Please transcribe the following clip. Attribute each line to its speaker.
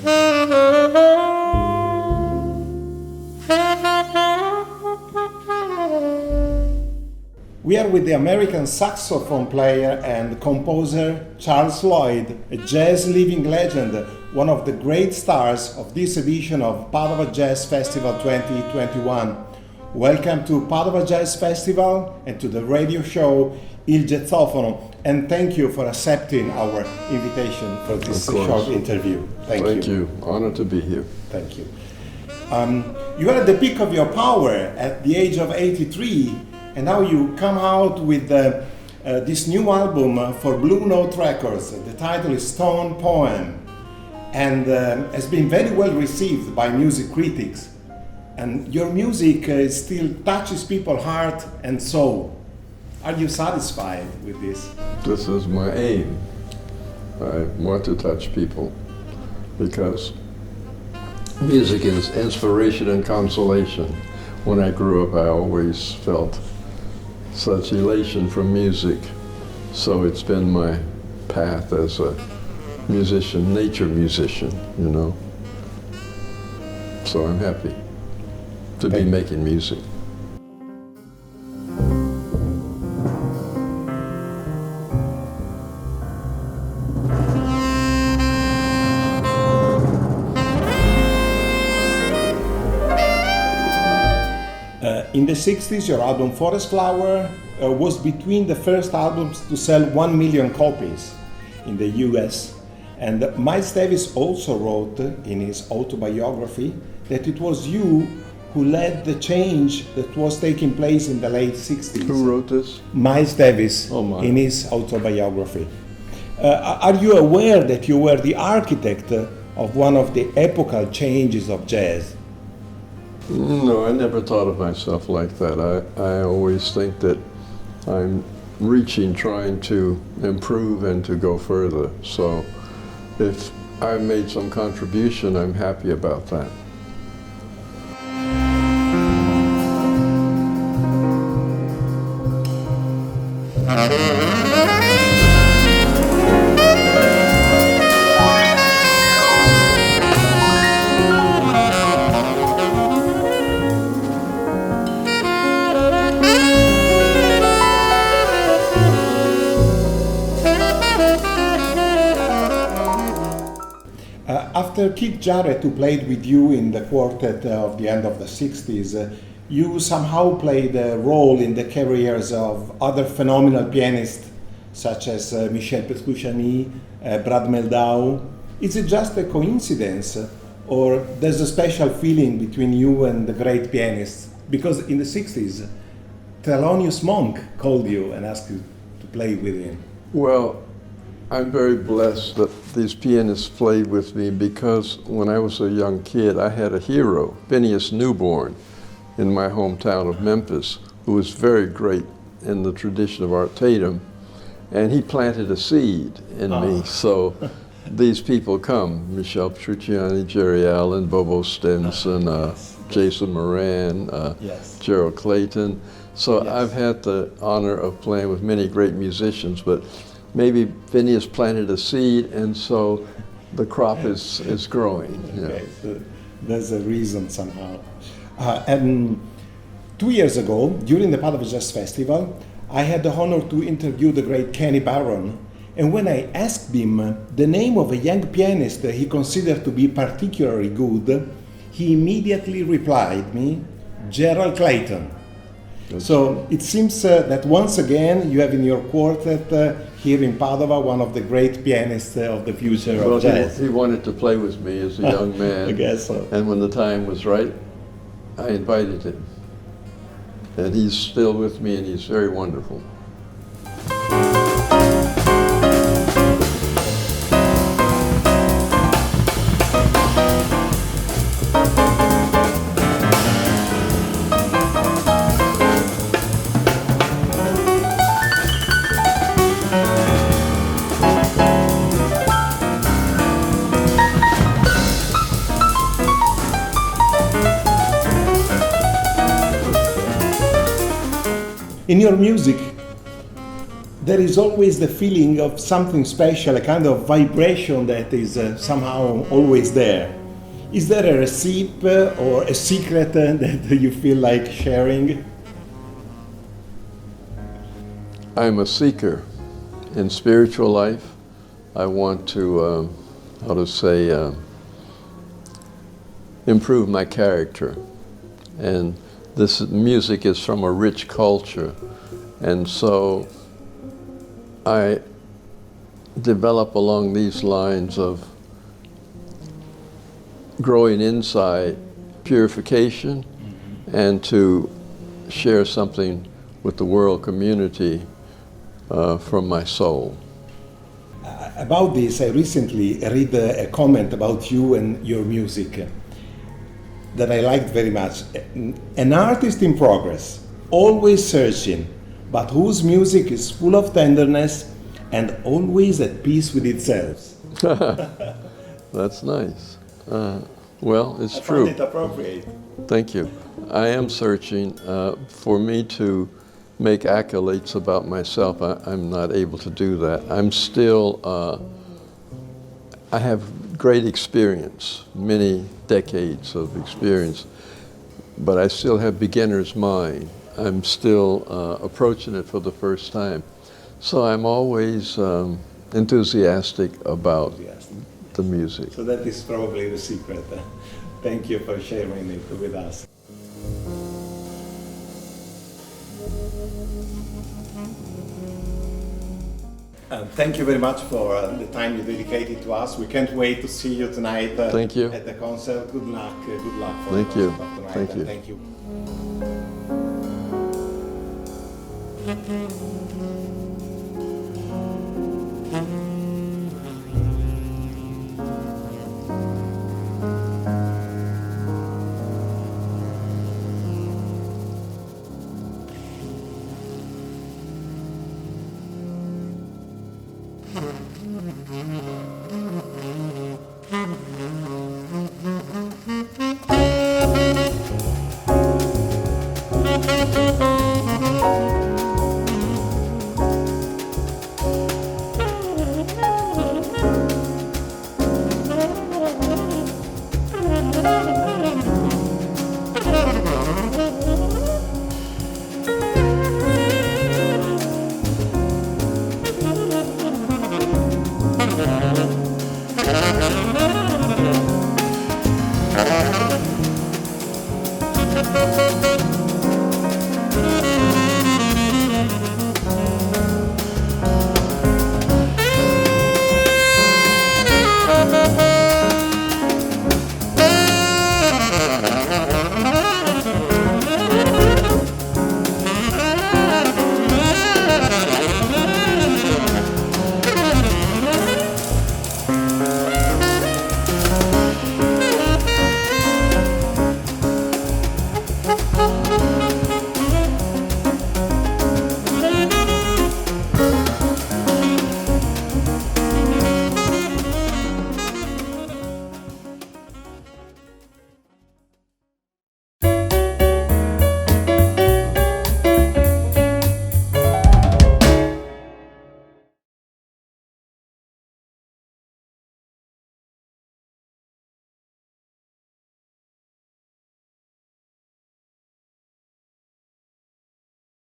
Speaker 1: We are with the American saxophone player and composer Charles Lloyd, a jazz living legend, one of the great stars of this edition of Padova Jazz Festival 2021. Welcome to Padova Jazz Festival and to the radio show Il Jazzofono, and thank you for accepting our invitation for this short interview.
Speaker 2: Thank you. Honored to be here.
Speaker 1: Thank you. You are at the peak of your power at the age of 83, and now you come out with this new album for Blue Note Records. The title is Stone Poem, and has been very well received by music critics. And your music still touches people's heart and soul. Are you satisfied with this?
Speaker 2: This is my aim. I want to touch people because music is inspiration and consolation. When I grew up, I always felt such elation from music. So it's been my path as a musician, nature musician, you know. So I'm happy to be making music.
Speaker 1: In the 60s, your album Forest Flower was between the first albums to sell 1 million copies in the US. And Miles Davis also wrote in his autobiography that it was you who led the change that was taking place in the late 60s.
Speaker 2: Who wrote this?
Speaker 1: Miles Davis, in his autobiography. Are you aware that you were the architect of one of the epochal changes of jazz?
Speaker 2: No, I never thought of myself like that. I always think that I'm trying to improve and to go further. So if I made some contribution, I'm happy about that.
Speaker 1: After Keith Jarrett, who played with you in the quartet of the end of the 60s, you somehow played a role in the careers of other phenomenal pianists such as Michel Petrucciani, Brad Meldau. Is it just a coincidence, or there's a special feeling between you and the great pianists? Because in the 60s, Thelonious Monk called you and asked you to play with him.
Speaker 2: Well, I'm very blessed that these pianists played with me because when I was a young kid, I had a hero, Phineas Newborn, in my hometown of Memphis, who was very great in the tradition of Art Tatum, and he planted a seed in me. So these people come, Michel Petrucciani, Jerry Allen, Bobo Stinson, Jason Moran, Gerald Clayton. So I've had the honor of playing with many great musicians, but maybe Phineas planted a seed, and so the crop is growing.
Speaker 1: Okay, so there's a reason somehow. And 2 years ago, during the Padova Jazz Festival, I had the honor to interview the great Kenny Barron. And when I asked him the name of a young pianist he considered to be particularly good, he immediately replied me, Gerald Clayton. So it seems that once again you have in your quartet here in Padova one of the great pianists of the future of jazz.
Speaker 2: He wanted to play with me as a young man.
Speaker 1: I guess so.
Speaker 2: And when the time was right, I invited him. And he's still with me, and he's very wonderful.
Speaker 1: In your music, there is always the feeling of something special, a kind of vibration that is somehow always there. Is there a recipe or a secret that you feel like sharing?
Speaker 2: I'm a seeker in spiritual life. I want to, improve my character. And this music is from a rich culture. And so I develop along these lines of growing inside purification and to share something with the world community from my soul.
Speaker 1: About this, I recently read a comment about you and your music that I liked very much. An artist in progress, always searching, but whose music is full of tenderness and always at peace with itself.
Speaker 2: That's nice. Well, it's
Speaker 1: I
Speaker 2: true.
Speaker 1: find it appropriate.
Speaker 2: Thank you. I am searching. For me to make accolades about myself, I'm not able to do that. I'm still, I have great experience, many decades of experience, but I still have beginner's mind. I'm still approaching it for the first time. So I'm always enthusiastic about the music.
Speaker 1: So that is probably the secret. Thank you for sharing it with us. Thank you very much for the time you dedicated to us. We can't wait to see you tonight
Speaker 2: Thank you.
Speaker 1: at the concert. Good luck. Good luck for
Speaker 2: Thank
Speaker 1: the
Speaker 2: you.
Speaker 1: concert of tonight.
Speaker 2: Thank you.
Speaker 1: Thank you.